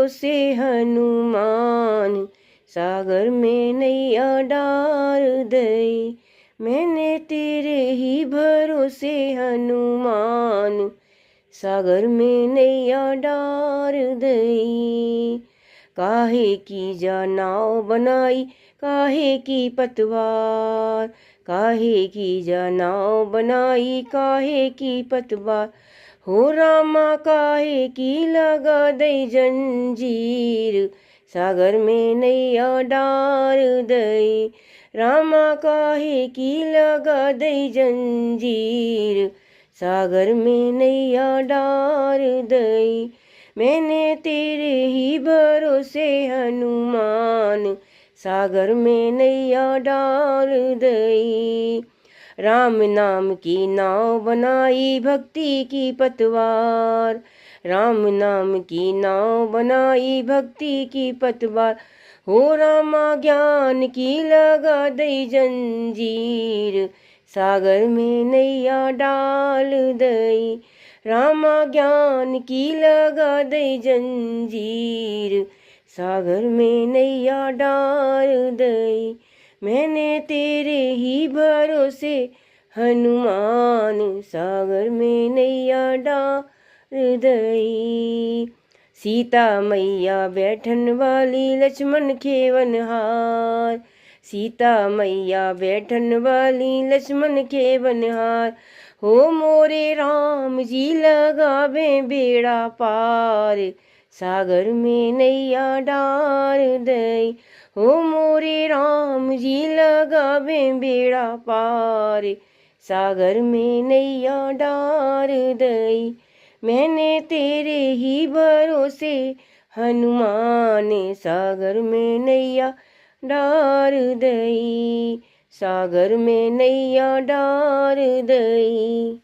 भरोसे हनुमान, सागर में नैया डार दई। मैंने तेरे ही भरोसे हनुमान, सागर में नैया डार दई। काहे की जा नाव बनाई, काहे की पतवार, काहे की जा नाव बनाई, काहे की पतवार। हो रामा काहे की लगा दई जंजीर, सागर में नैया डार दई। रामा काहे की लगा दई जंजीर, सागर में नैया डार दई। मैंने तेरे ही भरोसे हनुमान, सागर में नैया डार दई। राम नाम की नाव बनाई, भक्ति की पतवार, राम नाम की नाव बनाई, भक्ति की पतवार। हो रामा ज्ञान की लगा दई जंजीर, सागर में नैया डाल दई। रामा ज्ञान की लगा दई जंजीर, सागर में नैया डाल दई। मैंने तेरे ही भरोसे हनुमान, सागर में नैया डाल दई। सीता मैया बैठन वाली, लक्ष्मण खेवनहार, सीता मैया बैठन वाली, लक्ष्मण खेवनहार। हो मोरे राम जी लगावे बेड़ा पार, सागर में नैया डार दई। हो मोरे राम जी लगावे बेड़ा पार, सागर में नैया डार दई। मैंने तेरे ही भरोसे हनुमान, सागर में नैया डार दई, सागर में नैया डार दई।